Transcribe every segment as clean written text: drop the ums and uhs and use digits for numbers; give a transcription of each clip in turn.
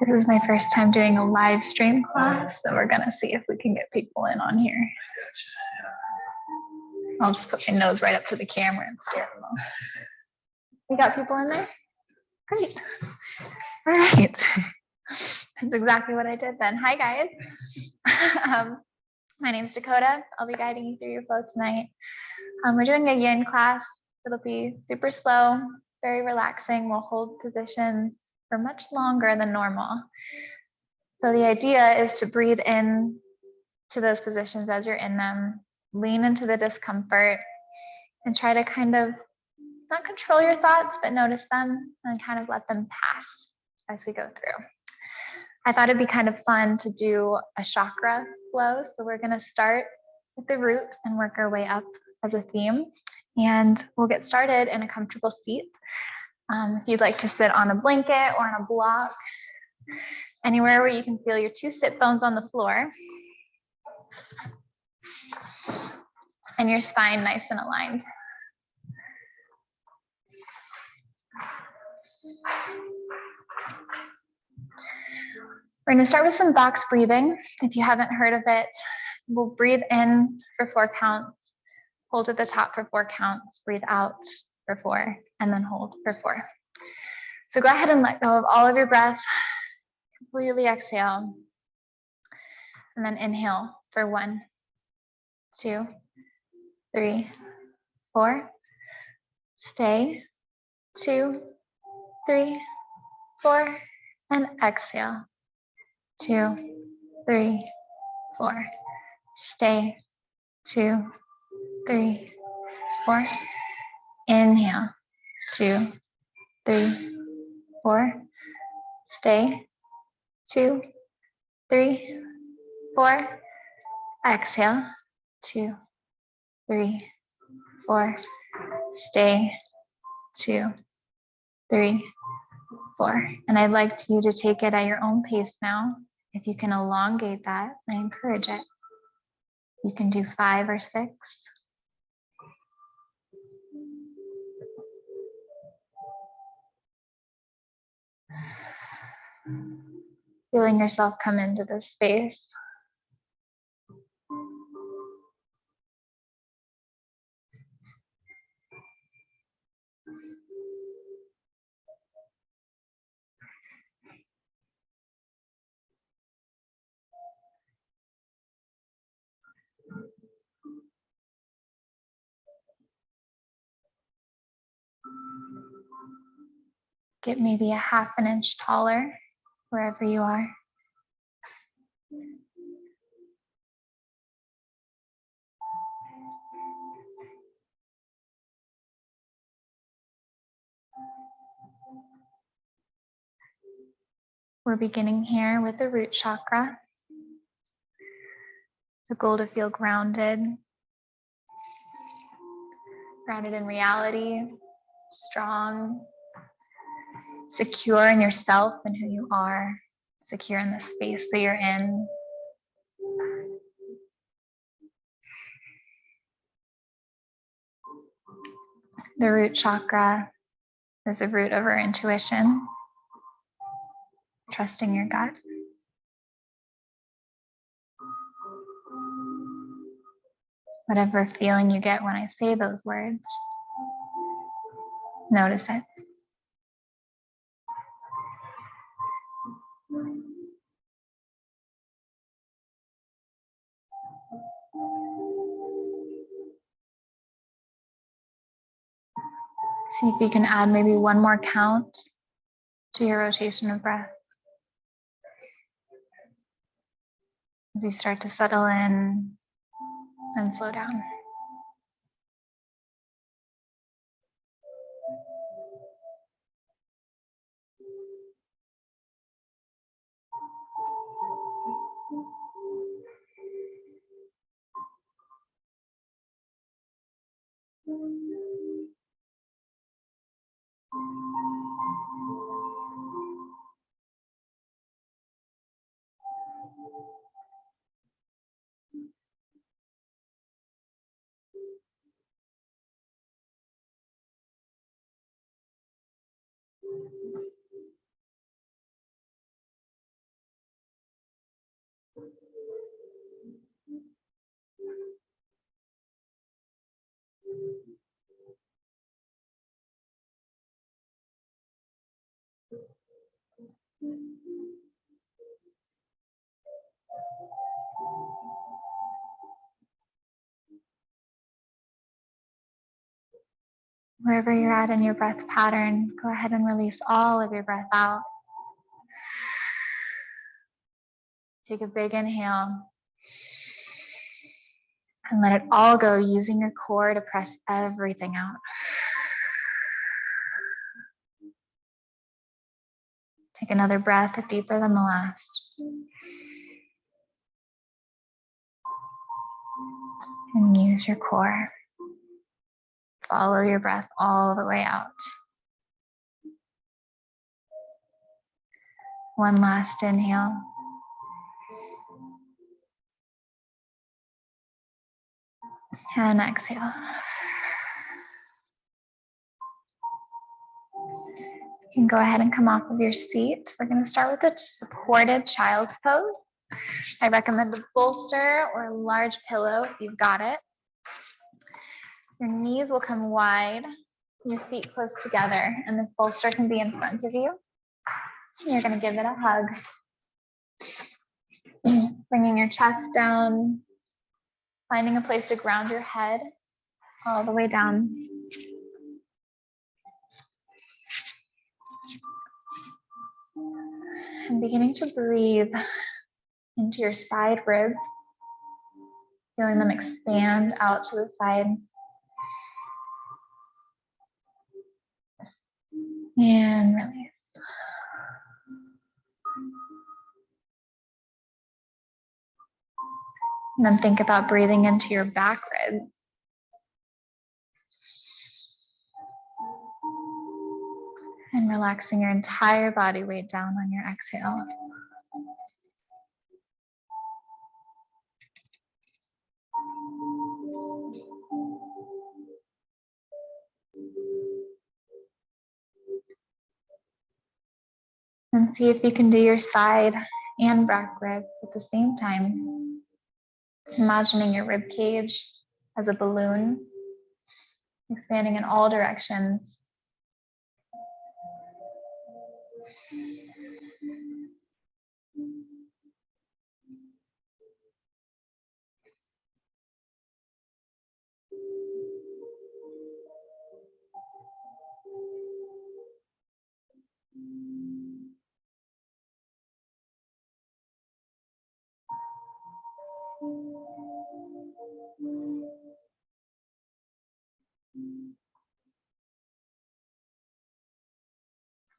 This is my first time doing a live stream class, so we're gonna see if we can get people in on here. I'll just put my nose right up to the camera and scare them off. We got people in there? Great. All right. That's exactly what I did then. Hi, guys. My name is Dakota. I'll be guiding you through your flow tonight. We're doing a yin class. It'll be super slow, very relaxing. We'll hold positions for much longer than normal. So the idea is to breathe in to those positions as you're in them, lean into the discomfort, and try to kind of not control your thoughts, but notice them and kind of let them pass as we go through. I thought it'd be kind of fun to do a chakra flow. So we're going to start with the root and work our way up as a theme. And we'll get started in a comfortable seat. If you'd like to sit on a blanket or on a block, anywhere where you can feel your two sit bones on the floor and your spine nice and aligned. We're going to start with some box breathing. If you haven't heard of it, we'll breathe in for 4 counts, hold at the top for 4 counts, breathe out for 4, and then hold for 4. So go ahead and let go of all of your breath. Completely exhale. And then inhale for 1, 2, 3, 4. Stay. 2, 3, 4. And exhale. 2, 3, 4. Stay. 2, 3, 4. Inhale. 2, 3, 4. Stay. 2, 3, 4. Exhale. 2, 3, 4. Stay. 2, 3, 4. And I'd like you to take it at your own pace now. If you can elongate that, I encourage it. You can do 5 or 6. Feeling yourself come into this space. Get maybe a ½ an inch taller wherever you are. We're beginning here with the root chakra. The goal to feel grounded. Grounded in reality, strong, secure in yourself and who you are, secure in the space that you're in. The root chakra is the root of our intuition, trusting your gut. Whatever feeling you get when I say those words, notice it. See if you can add maybe 1 more count to your rotation of breath. As you start to settle in and slow down. Wherever you're at in your breath pattern, go ahead and release all of your breath out. Take a big inhale and let it all go, using your core to press everything out. Take another breath deeper than the last. And use your core. Follow your breath all the way out. One last inhale. And exhale. You can go ahead and come off of your seat. We're going to start with a supported child's pose. I recommend a bolster or a large pillow if you've got it. Your knees will come wide, your feet close together, and this bolster can be in front of you. You're going to give it a hug. Bringing your chest down, finding a place to ground your head all the way down. And beginning to breathe into your side ribs, feeling them expand out to the side. And release. And then think about breathing into your back ribs. And relaxing your entire body weight down on your exhale. And see if you can do your side and back ribs at the same time. Imagining your rib cage as a balloon, expanding in all directions.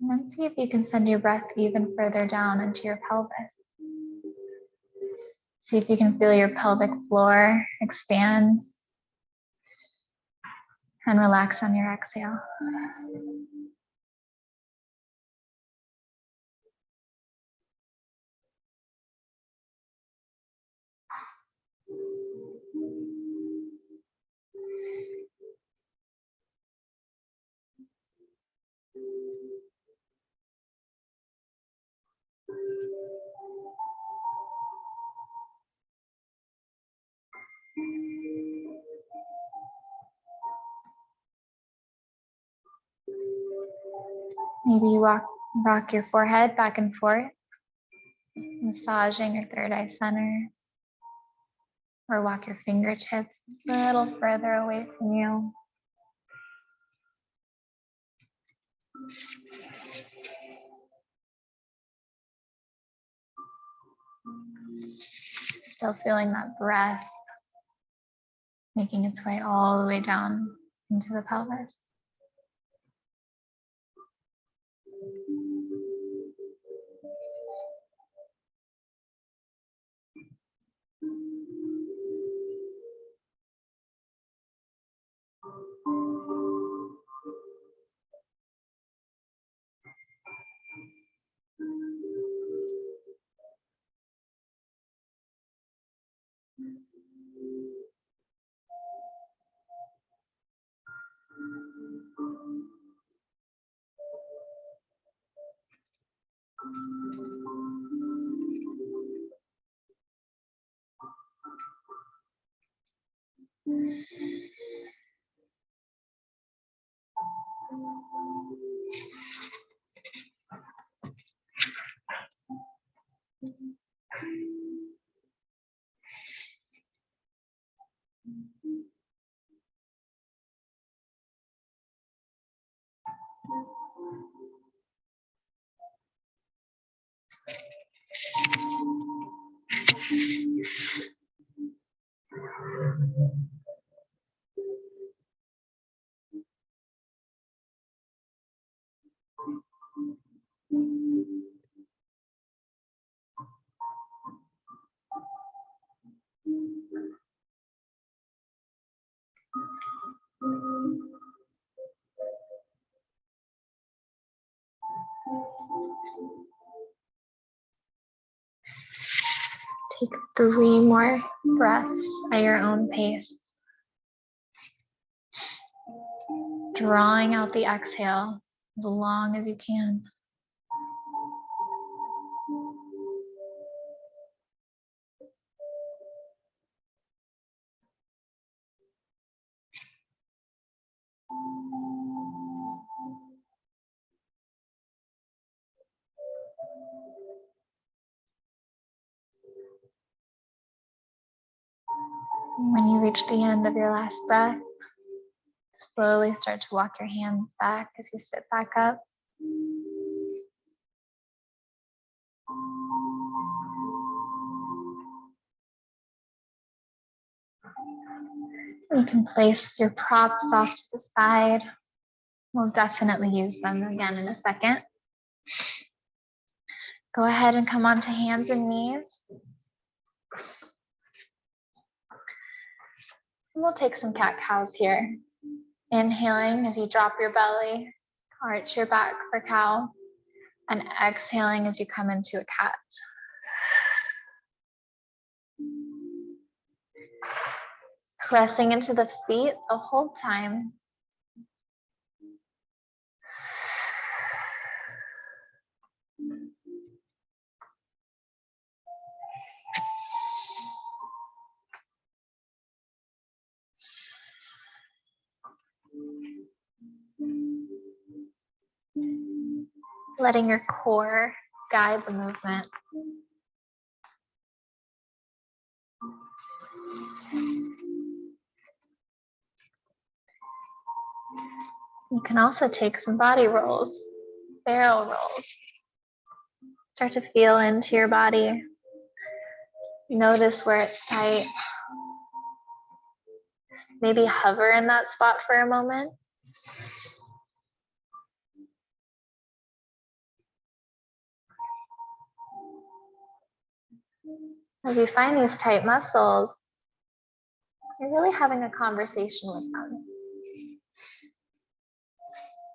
And then see if you can send your breath even further down into your pelvis. See if you can feel your pelvic floor expand and relax on your exhale. Maybe you rock your forehead back and forth, massaging your third eye center, or walk your fingertips a little further away from you. Still feeling that breath making its way all the way down into the pelvis. Take 3 more breaths at your own pace. Drawing out the exhale as long as you can. When you reach the end of your last breath, slowly start to walk your hands back as you sit back up. You can place your props off to the side. We'll definitely use them again in a second. Go ahead and come onto hands and knees. We'll take some cat-cows here. Inhaling as you drop your belly, arch your back for cow, and exhaling as you come into a cat. Pressing into the feet the whole time. Letting your core guide the movement. You can also take some body rolls, barrel rolls. Start to feel into your body. Notice where it's tight. Maybe hover in that spot for a moment. As you find these tight muscles, you're really having a conversation with them.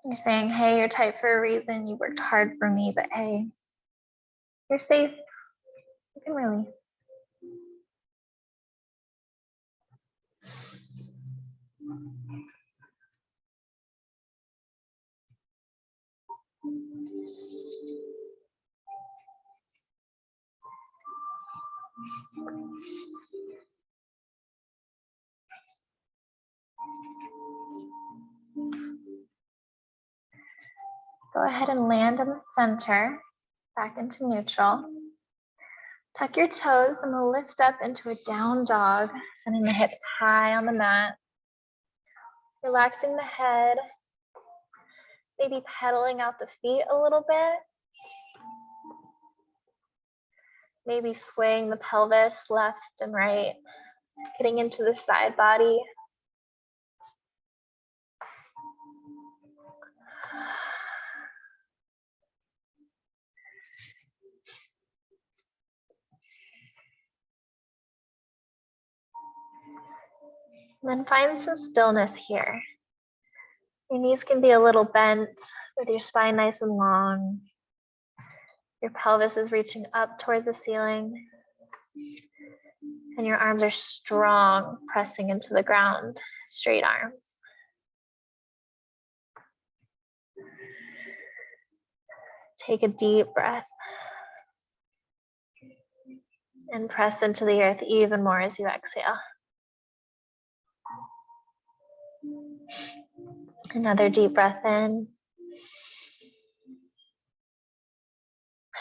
You're saying, hey, you're tight for a reason. You worked hard for me, but hey, you're safe. You can release. Go ahead and land in the center, back into neutral. Tuck your toes and we'll lift up into a down dog, sending the hips high on the mat. Relaxing the head, maybe pedaling out the feet a little bit. Maybe swaying the pelvis left and right, getting into the side body. And then find some stillness here. Your knees can be a little bent with your spine nice and long. Your pelvis is reaching up towards the ceiling. And your arms are strong, pressing into the ground, straight arms. Take a deep breath. And press into the earth even more as you exhale. Another deep breath in. And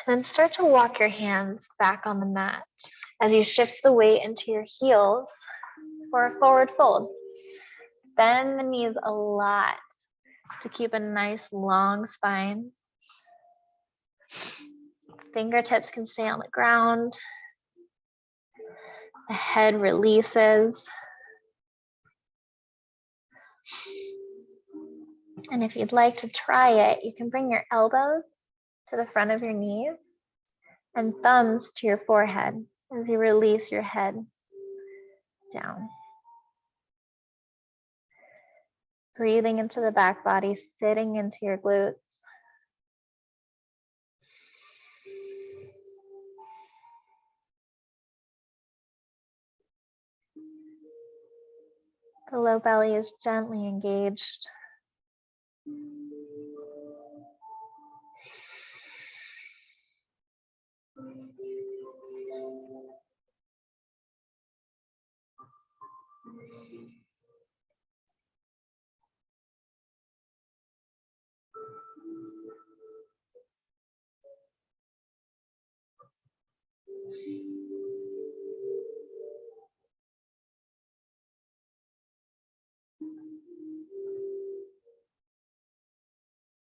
then start to walk your hands back on the mat as you shift the weight into your heels for a forward fold. Bend the knees a lot to keep a nice long spine. Fingertips can stay on the ground. The head releases. And if you'd like to try it, you can bring your elbows to the front of your knees and thumbs to your forehead as you release your head down. Breathing into the back body, sitting into your glutes. The low belly is gently engaged.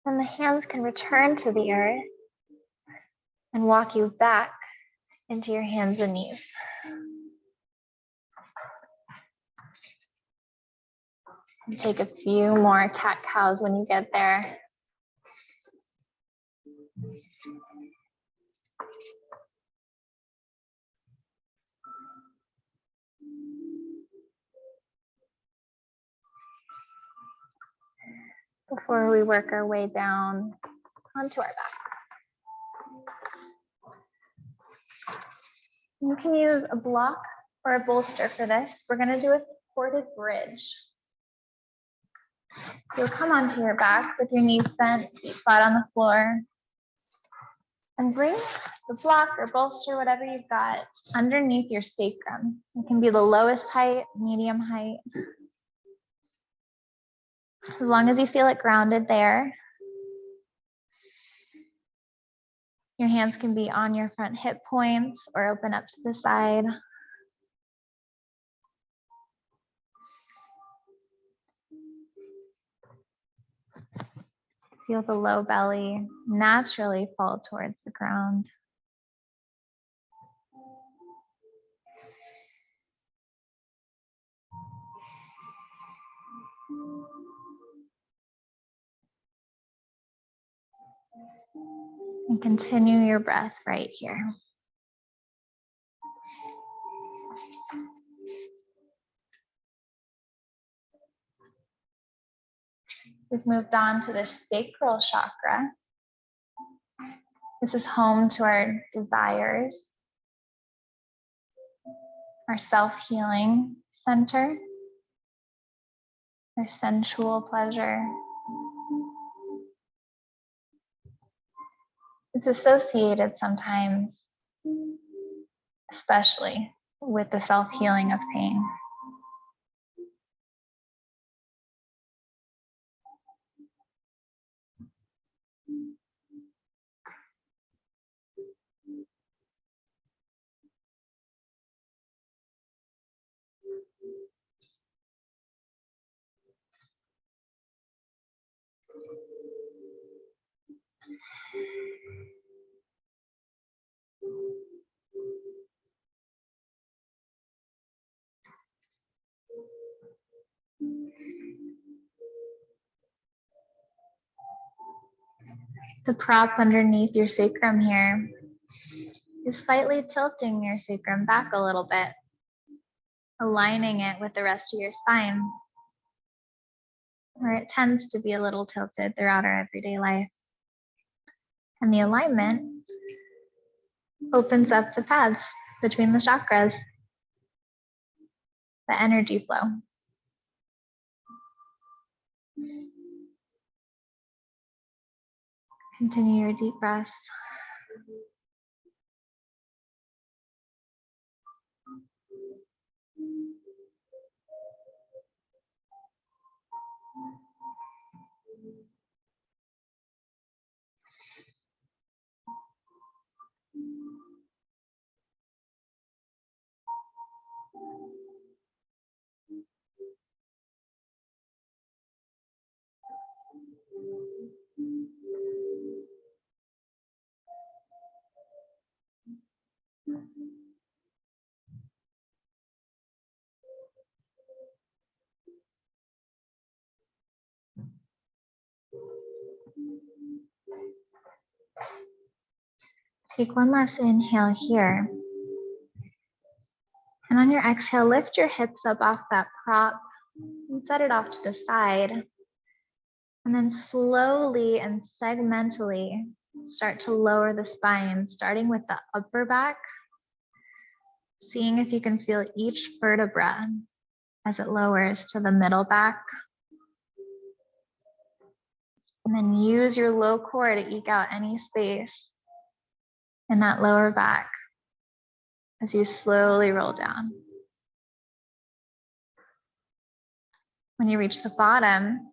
And the hands can return to the earth and walk you back into your hands and knees. And take a few more cat-cows when you get there. Before we work our way down onto our back. You can use a block or a bolster for this. We're going to do a supported bridge. You'll come onto your back with your knees bent, feet flat on the floor, and bring the block or bolster, whatever you've got, underneath your sacrum. It can be the lowest height, medium height. As long as you feel it grounded there. Your hands can be on your front hip points or open up to the side. Feel the low belly naturally fall towards the ground. And continue your breath right here. We've moved on to the sacral chakra. This is home to our desires, our self-healing center, our sensual pleasure. It's associated sometimes, especially with the self-healing of pain. The prop underneath your sacrum here is slightly tilting your sacrum back a little bit, aligning it with the rest of your spine, where it tends to be a little tilted throughout our everyday life. And the alignment opens up the paths between the chakras, the energy flow. Continue your deep breaths. Take one last inhale here. And on your exhale, lift your hips up off that prop and set it off to the side. And then slowly and segmentally start to lower the spine, starting with the upper back, seeing if you can feel each vertebra as it lowers to the middle back. And then use your low core to eke out any space in that lower back as you slowly roll down. When you reach the bottom,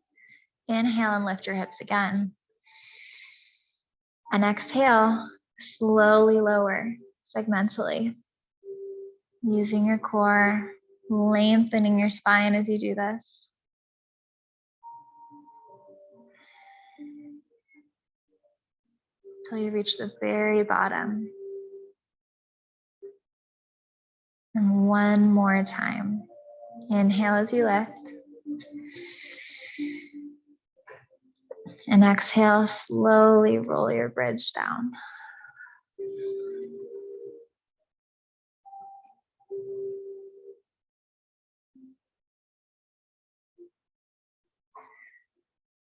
inhale and lift your hips again. And exhale, slowly lower segmentally, using your core, lengthening your spine as you do this. Until you reach the very bottom. And one more time. Inhale as you lift. And exhale, slowly roll your bridge down.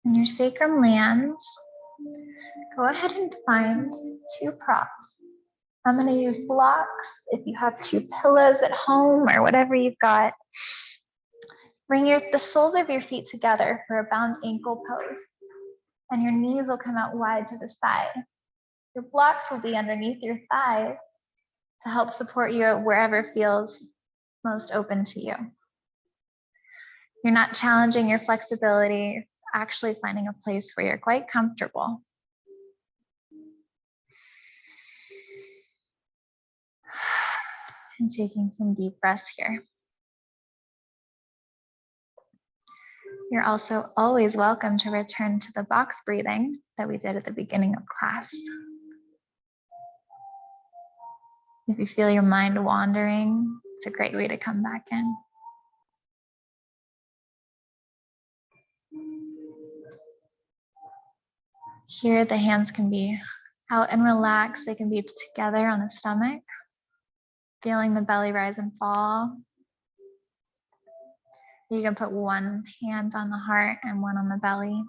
When your sacrum lands, go ahead and find two props. I'm going to use blocks. If you have two pillows at home or whatever you've got, bring the soles of your feet together for a bound ankle pose. And your knees will come out wide to the side. Your blocks will be underneath your thighs to help support you wherever feels most open to you. You're not challenging your flexibility, you're actually finding a place where you're quite comfortable. And taking some deep breaths here. You're also always welcome to return to the box breathing that we did at the beginning of class. If you feel your mind wandering, it's a great way to come back in. Here, the hands can be out and relaxed. They can be together on the stomach, feeling the belly rise and fall. You can put one hand on the heart and one on the belly.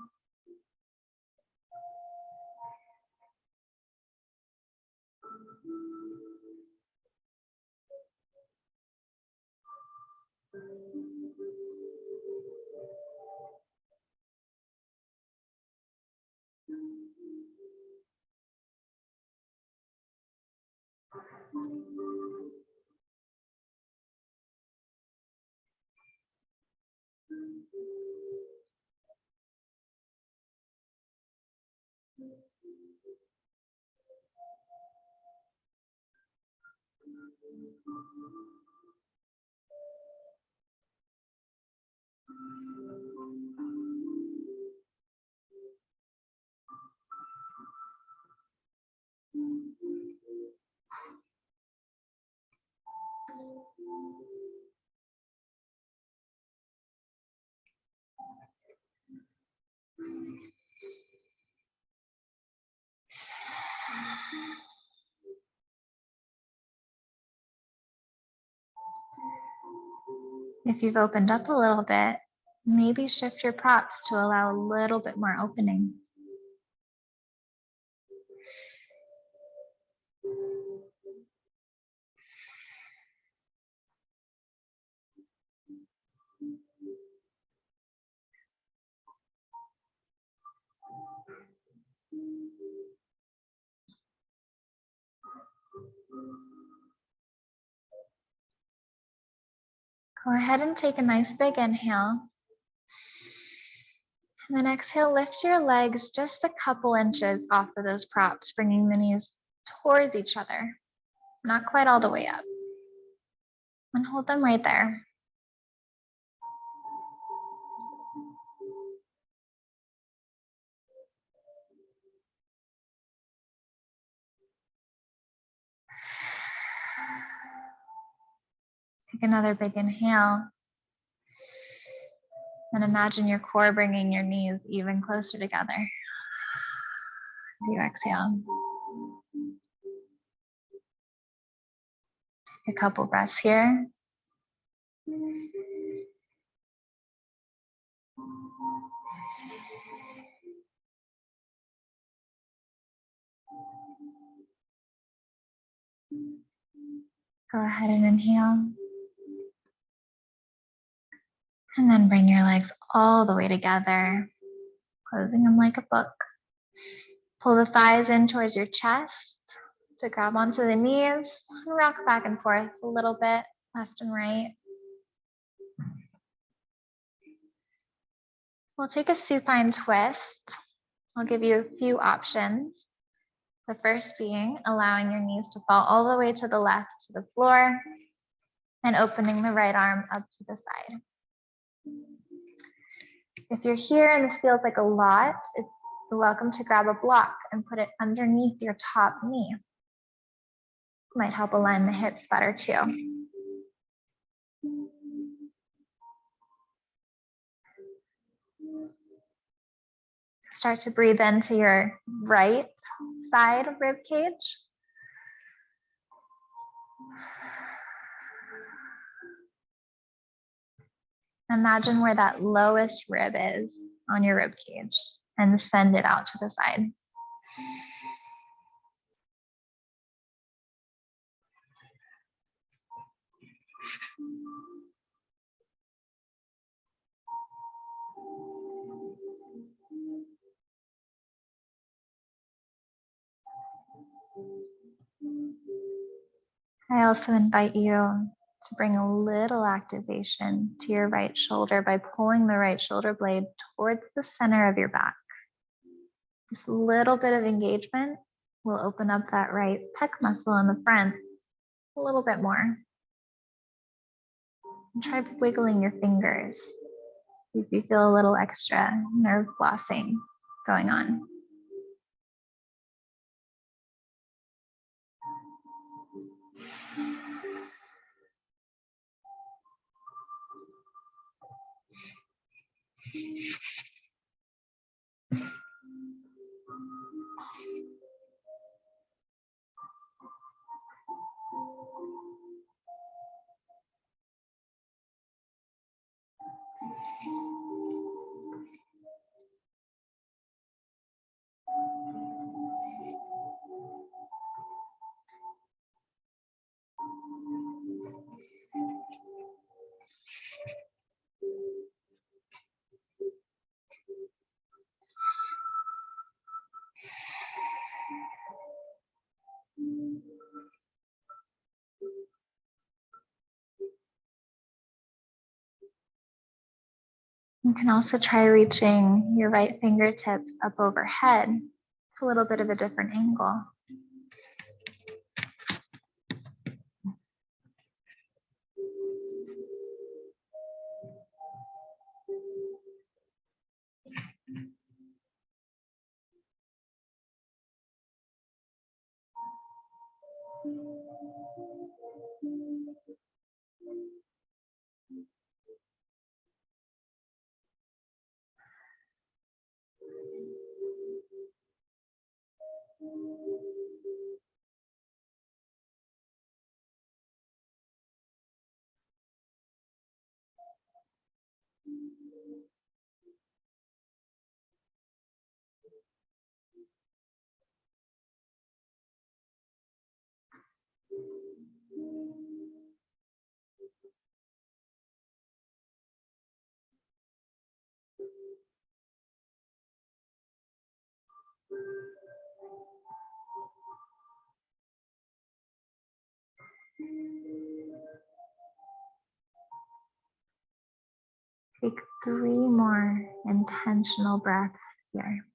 If you've opened up a little bit, maybe shift your props to allow a little bit more opening. Go ahead and take a nice big inhale. And then exhale, lift your legs just a couple inches off of those props, bringing the knees towards each other, not quite all the way up. And hold them right there. Take another big inhale. And imagine your core bringing your knees even closer together. You exhale. A couple breaths here. Go ahead and inhale. And then bring your legs all the way together, closing them like a book. Pull the thighs in towards your chest to grab onto the knees. Rock back and forth a little bit, left and right. We'll take a supine twist. I'll give you a few options. The first being allowing your knees to fall all the way to the left to the floor and opening the right arm up to the side. If you're here and this feels like a lot, you're welcome to grab a block and put it underneath your top knee. Might help align the hips better too. Start to breathe into your right side rib cage. Imagine where that lowest rib is on your rib cage and send it out to the side. I also invite you to bring a little activation to your right shoulder by pulling the right shoulder blade towards the center of your back. This little bit of engagement will open up that right pec muscle in the front a little bit more. And try wiggling your fingers if you feel a little extra nerve flossing going on. You can also try reaching your right fingertips up overhead. It's a little bit of a different angle. Take 3 more intentional breaths here.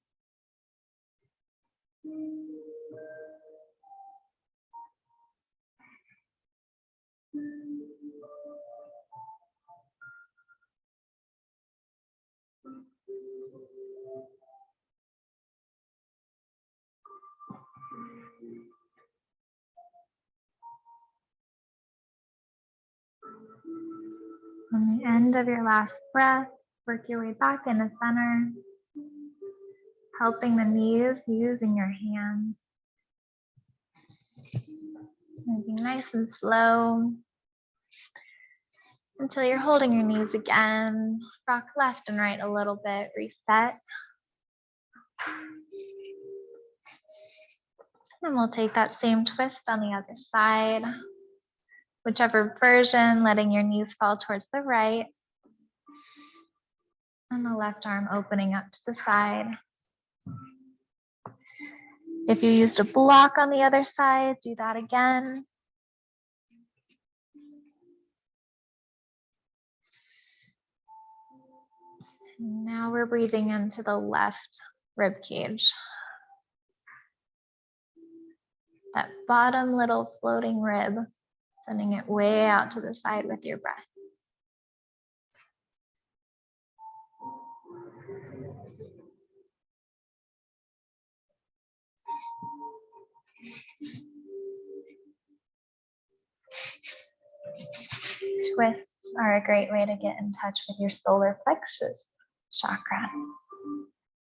On the end of your last breath, work your way back in the center. helping the knees using your hands. Moving nice and slow until you're holding your knees again. Rock left and right a little bit, reset. And we'll take that same twist on the other side. Whichever version, letting your knees fall towards the right. And the left arm opening up to the side. If you used a block on the other side, do that again. And now we're breathing into the left rib cage. That bottom little floating rib, sending it way out to the side with your breath. Twists are a great way to get in touch with your solar plexus chakra.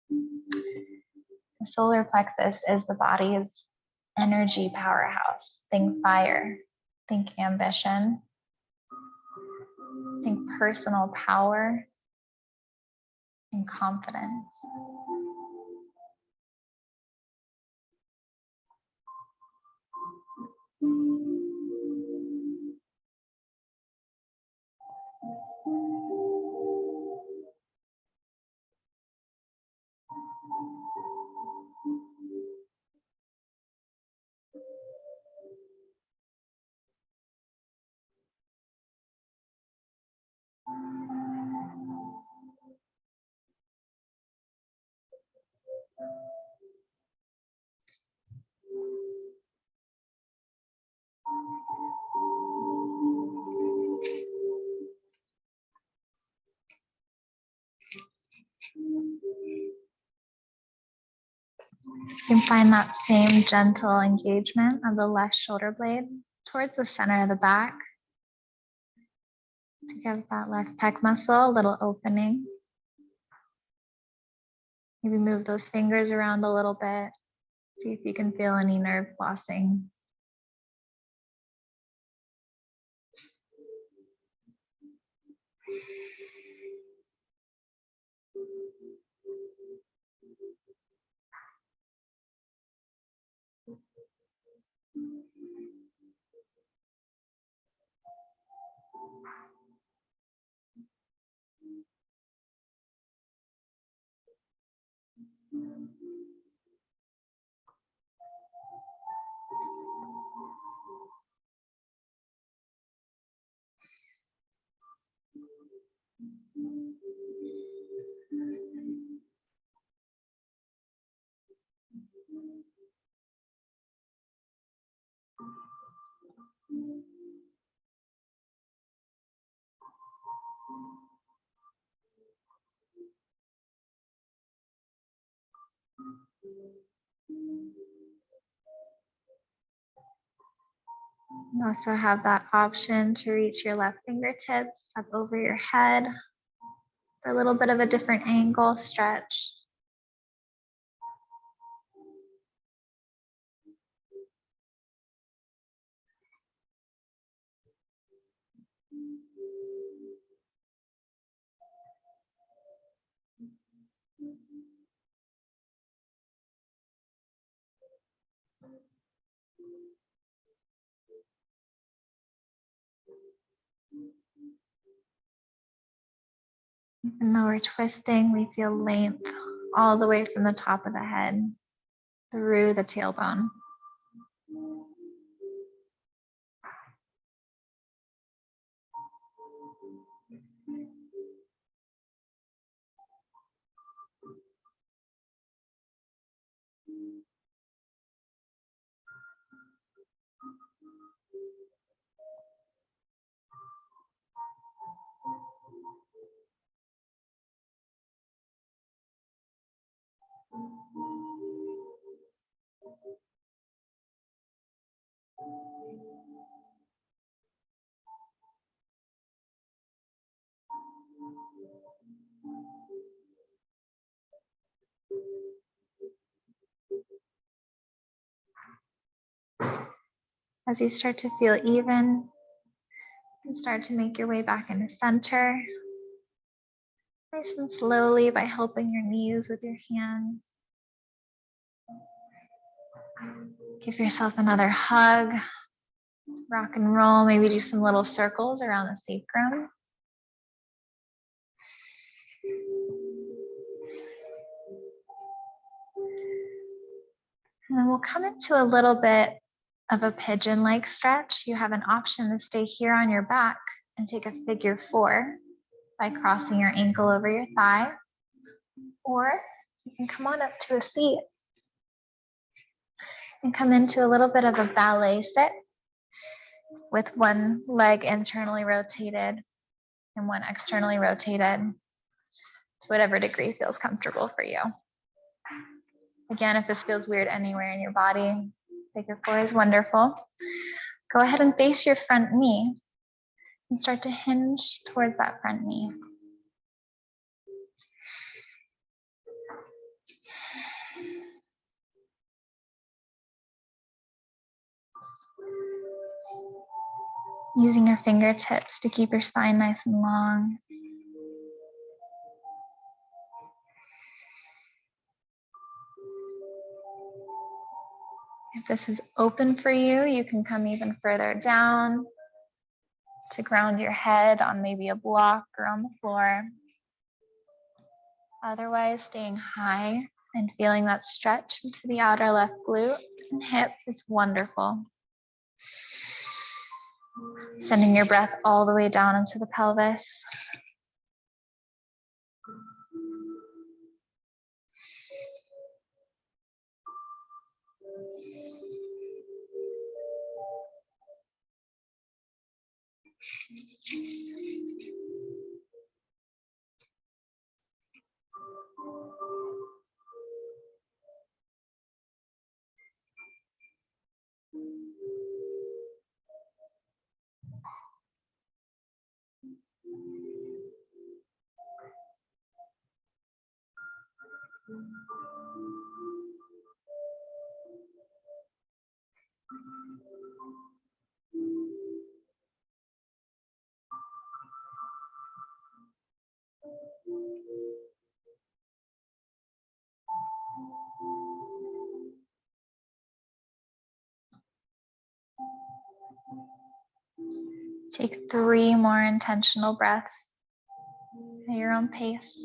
The solar plexus is the body's energy powerhouse. Think fire, think ambition, think personal power and confidence. You can find that same gentle engagement of the left shoulder blade towards the center of the back to give that left pec muscle a little opening. Maybe move those fingers around a little bit. See if you can feel any nerve flossing. You also have that option to reach your left fingertips up over your head for a little bit of a different angle stretch. Even though we're twisting, we feel length all the way from the top of the head through the tailbone. As you start to feel even, and start to make your way back into center. Nice and slowly by helping your knees with your hands. Give yourself another hug. Rock and roll, maybe do some little circles around the sacrum. And then we'll come into a little bit of a pigeon-like stretch. You have an option to stay here on your back and take a figure 4 by crossing your ankle over your thigh. Or you can come on up to a seat and come into a little bit of a ballet sit with one leg internally rotated and one externally rotated to whatever degree feels comfortable for you. Again, if this feels weird anywhere in your body, figure 4 is wonderful. Go ahead and face your front knee and start to hinge towards that front knee. Using your fingertips to keep your spine nice and long. If this is open for you, you can come even further down to ground your head on maybe a block or on the floor. Otherwise, staying high and feeling that stretch into the outer left glute and hip is wonderful. Sending your breath all the way down into the pelvis. Take 3 more intentional breaths at your own pace.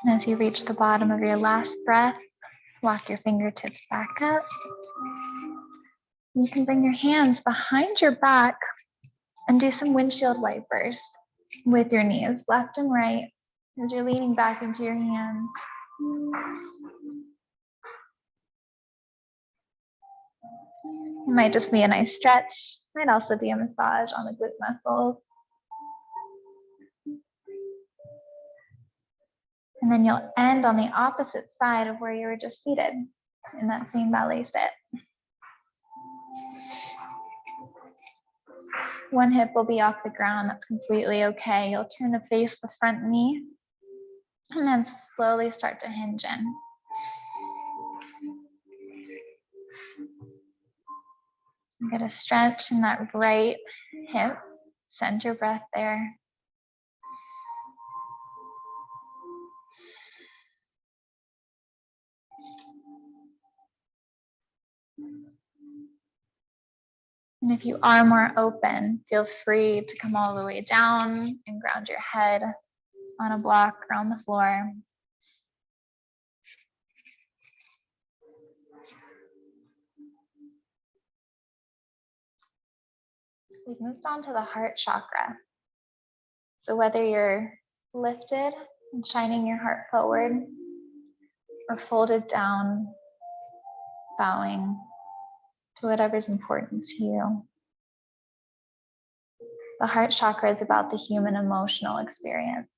And as you reach the bottom of your last breath, walk your fingertips back up. You can bring your hands behind your back and do some windshield wipers with your knees, left and right, as you're leaning back into your hands. It might just be a nice stretch. Might also be a massage on the glute muscles. And then you'll end on the opposite side of where you were just seated in that same ballet sit. One hip will be off the ground. That's completely okay. You'll turn to face the front knee and then slowly start to hinge in. Get a stretch in that right hip. Send your breath there. And if you are more open, feel free to come all the way down and ground your head on a block or on the floor. We've moved on to the heart chakra. So whether you're lifted and shining your heart forward or folded down, bowing to whatever's important to you. The heart chakra is about the human emotional experience.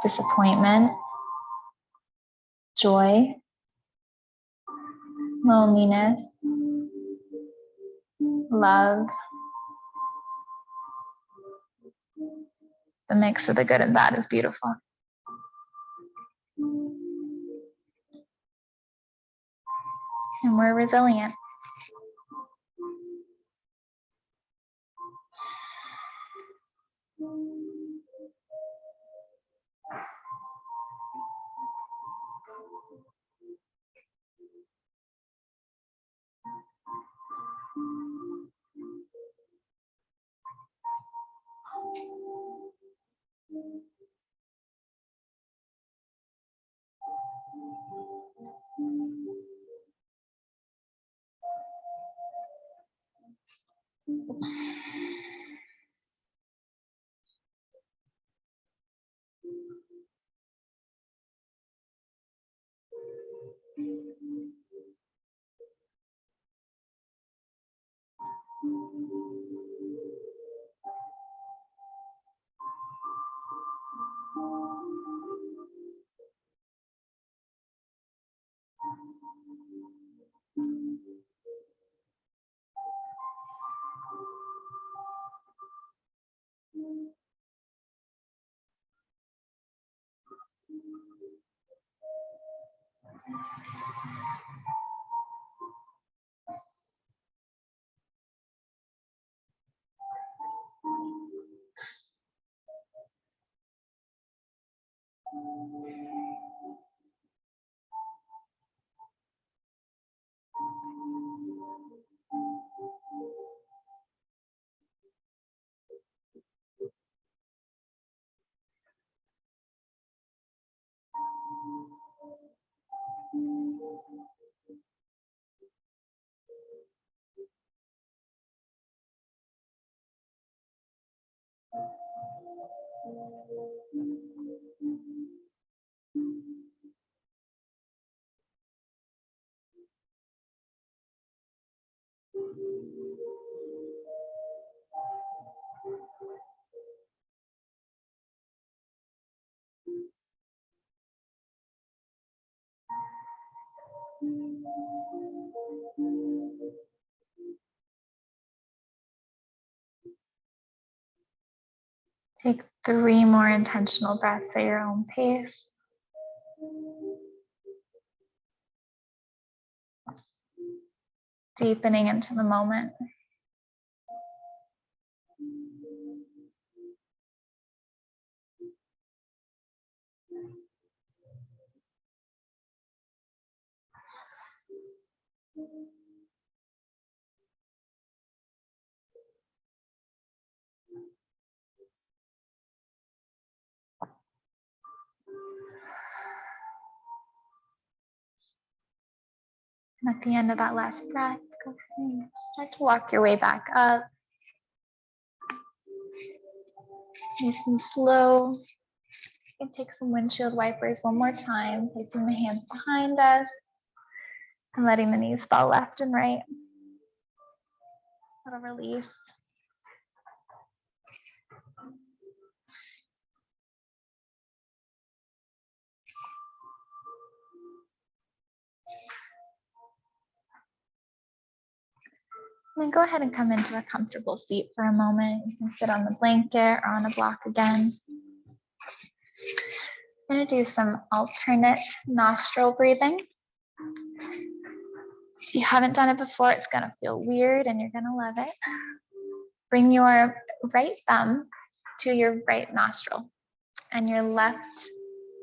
Disappointment, joy, loneliness, love. The mix of the good and bad is beautiful. And we're resilient. Take 3 more intentional breaths at your own pace. Deepening into the moment. And at the end of that last breath, go ahead and start to walk your way back up. Nice and slow. You can take some windshield wipers one more time, placing the hands behind us and letting the knees fall left and right. Little release. And then go ahead and come into a comfortable seat for a moment. You can sit on the blanket or on a block again. I'm going to do some alternate nostril breathing. If you haven't done it before, it's going to feel weird and you're going to love it. Bring your right thumb to your right nostril and your left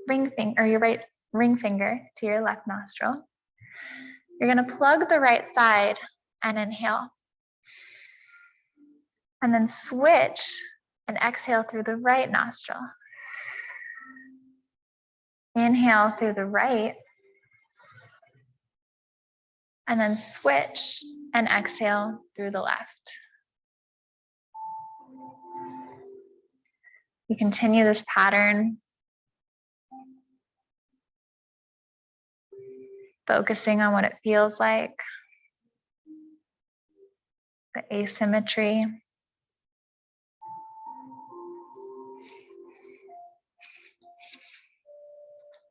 ring finger, or your right ring finger to your left nostril. You're going to plug the right side and inhale. And then switch and exhale through the right nostril. Inhale through the right. And then switch and exhale through the left. You continue this pattern, focusing on what it feels like. the asymmetry.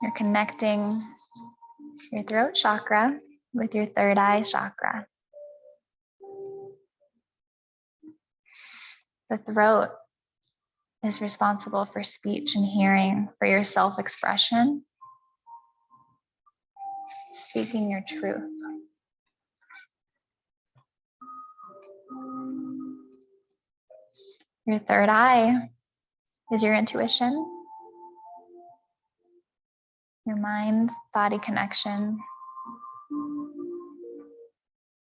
You're connecting your throat chakra with your third eye chakra. The throat is responsible for speech and hearing, for your self-expression, speaking your truth. Your third eye is your intuition, your mind-body connection.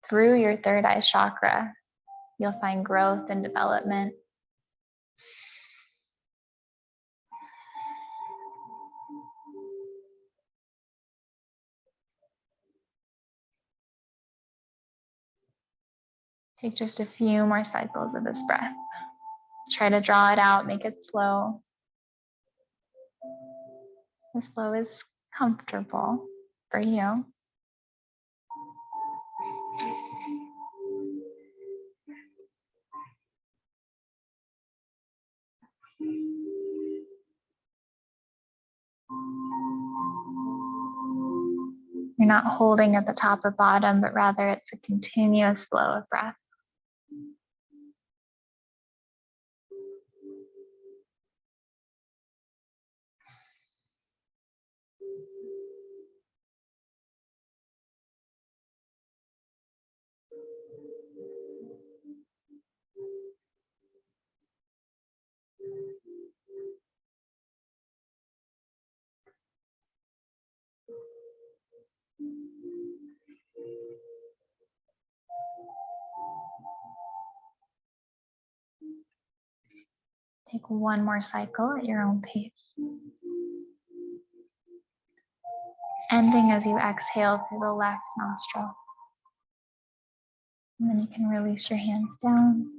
Through your third eye chakra, you'll find growth and development. Take just a few more cycles of this breath. Try to draw it out, make it slow. The flow is comfortable for you. You're not holding at the top or bottom, but rather it's a continuous flow of breath. Take one more cycle at your own pace. Ending as you exhale through the left nostril. And then you can release your hands down.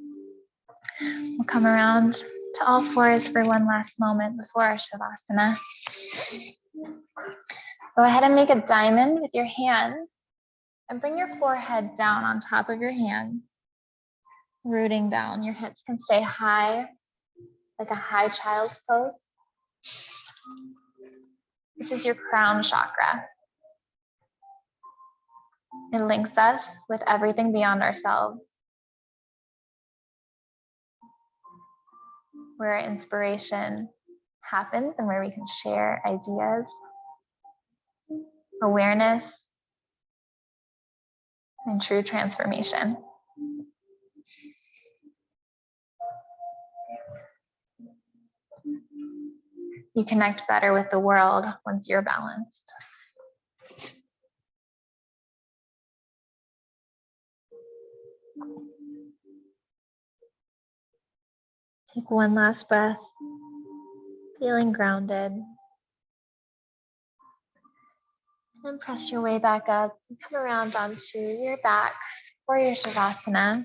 We'll come around to all fours for one last moment before our Shavasana. Go ahead and make a diamond with your hands and bring your forehead down on top of your hands, rooting down. Your hips can stay high, like a high child's pose. This is your crown chakra. It links us with everything beyond ourselves, where inspiration happens and where we can share ideas, awareness, and true transformation. You connect better with the world once you're balanced. Take one last breath, feeling grounded. And press your way back up and come around onto your back for your Shavasana.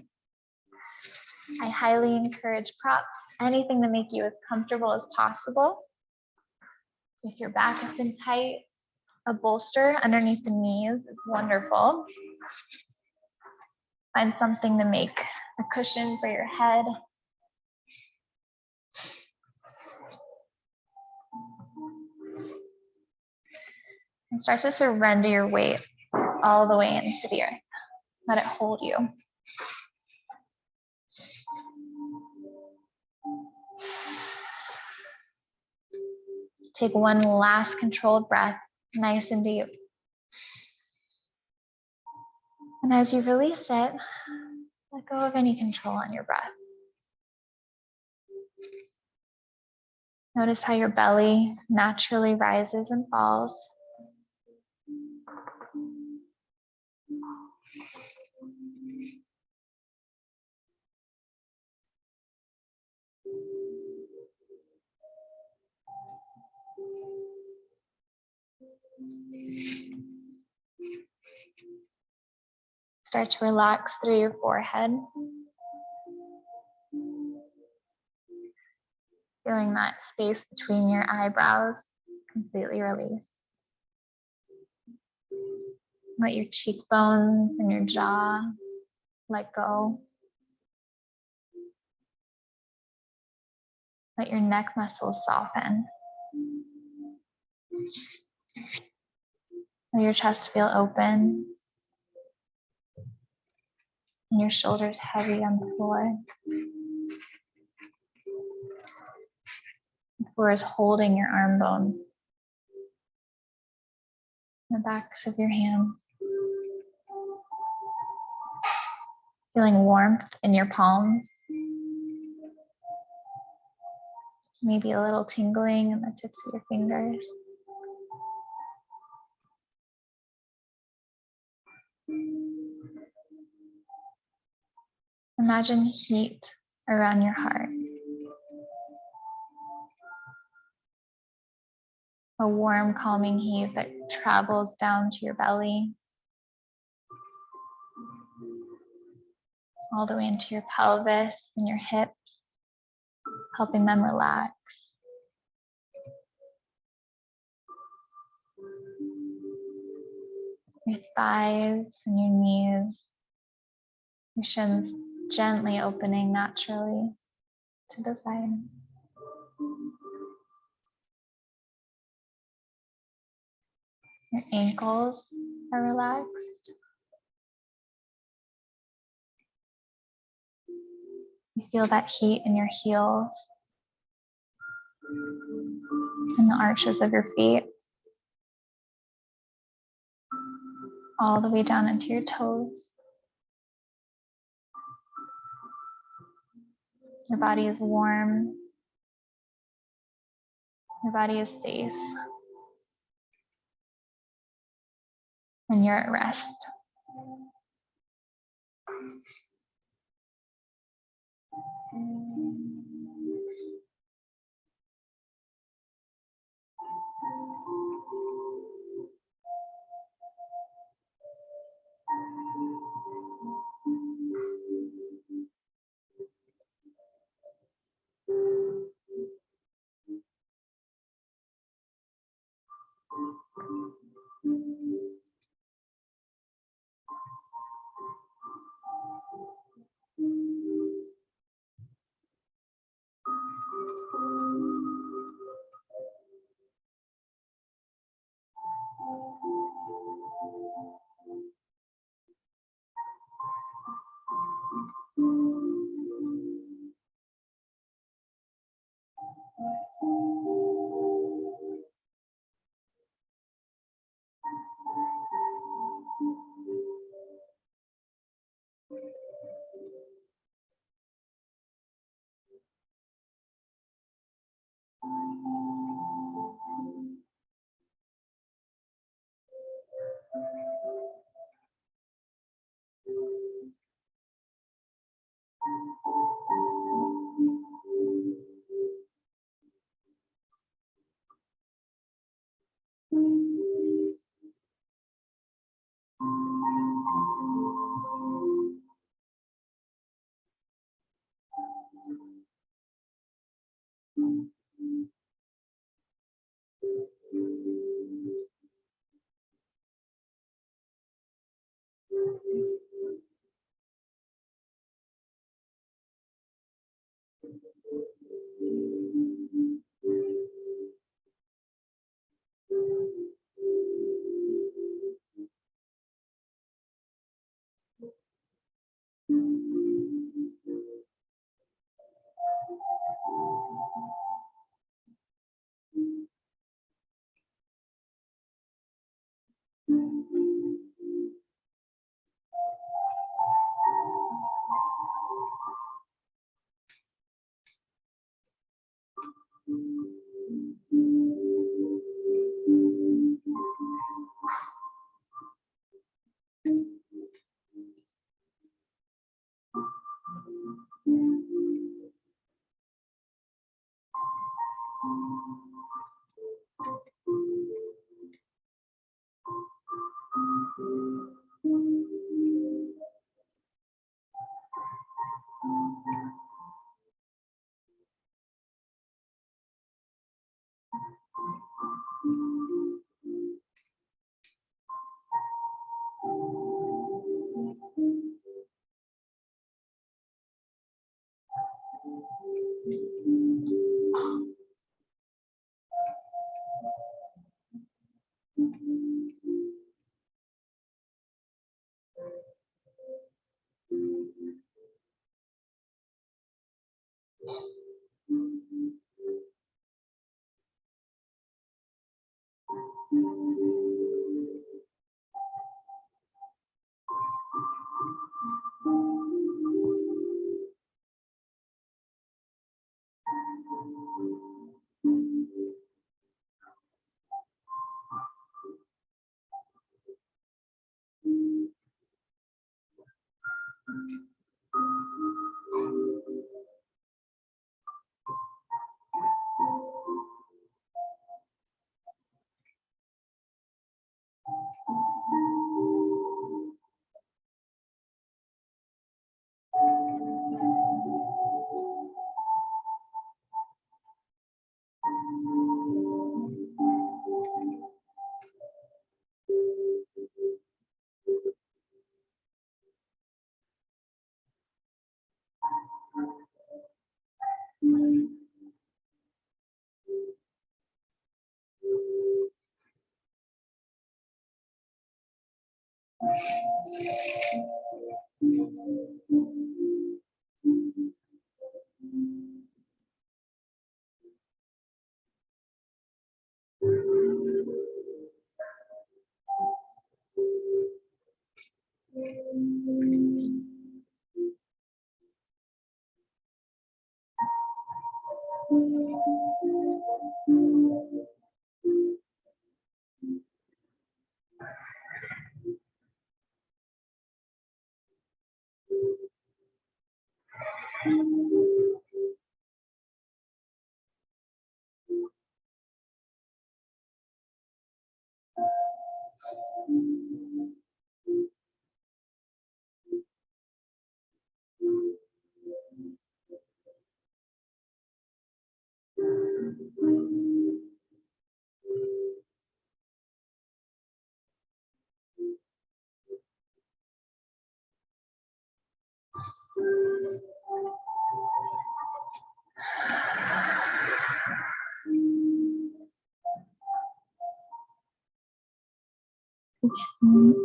I highly encourage props, anything to make you as comfortable as possible. If your back has been tight, a bolster underneath the knees is wonderful. Find something to make a cushion for your head. And start to surrender your weight all the way into the earth. Let it hold you. Take one last controlled breath, nice and deep. And as you release it, let go of any control on your breath. Notice how your belly naturally rises and falls. Start to relax through your forehead. Feeling that space between your eyebrows completely release. Let your cheekbones and your jaw let go. Let your neck muscles soften. Let your chest feel open and your shoulders heavy on the floor. The floor is holding your arm bones, the backs of your hands. Feeling warmth in your palms. Maybe a little tingling in the tips of your fingers. Imagine heat around your heart. A warm, calming heat that travels down to your belly, all the way into your pelvis and your hips, helping them relax. Your thighs and your knees, your shins gently opening naturally to the side. Your ankles are relaxed. You feel that heat in your heels and the arches of your feet, all the way down into your toes. Your body is warm. Your body is safe. And you're at rest.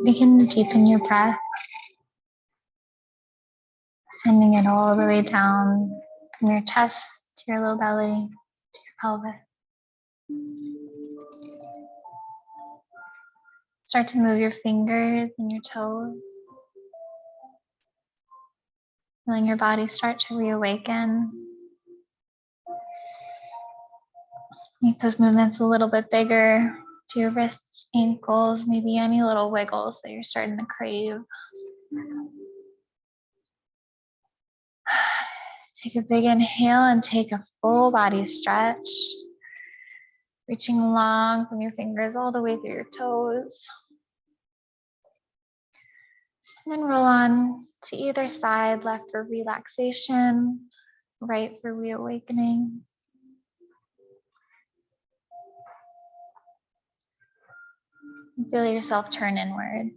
You can deepen your breath, sending it all the way down from your chest to your low belly to your pelvis. Start to move your fingers and your toes, feeling your body start to reawaken. Make those movements a little bit bigger to your wrists, ankles, maybe any little wiggles that you're starting to crave. Take a big inhale and take a full body stretch, reaching long from your fingers all the way through your toes. And then roll on to either side, left for relaxation, right for reawakening. Feel yourself turn inwards.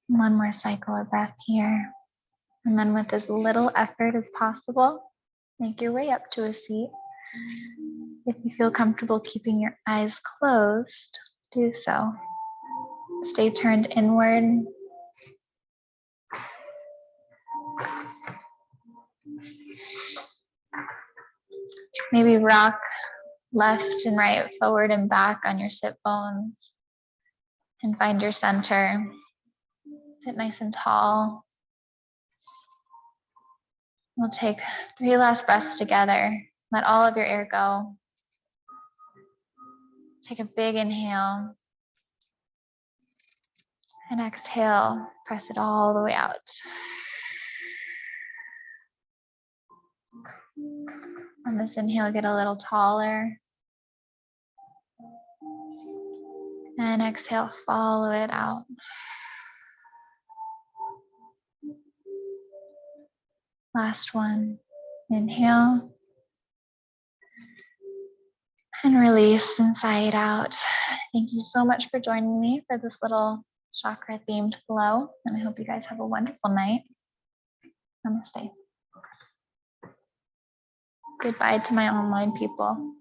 One more cycle of breath here. And then with as little effort as possible, make your way up to a seat. If you feel comfortable keeping your eyes closed, do so. Stay turned inward. Maybe rock left and right, forward and back on your sit bones. And find your center. Sit nice and tall. We'll take 3 last breaths together. Let all of your air go. Take a big inhale. And exhale, press it all the way out. On this inhale, get a little taller. And exhale, follow it out. Last one. Inhale. And release inside out. Thank you so much for joining me for this little chakra themed flow. And I hope you guys have a wonderful night. Namaste. Goodbye to my online people.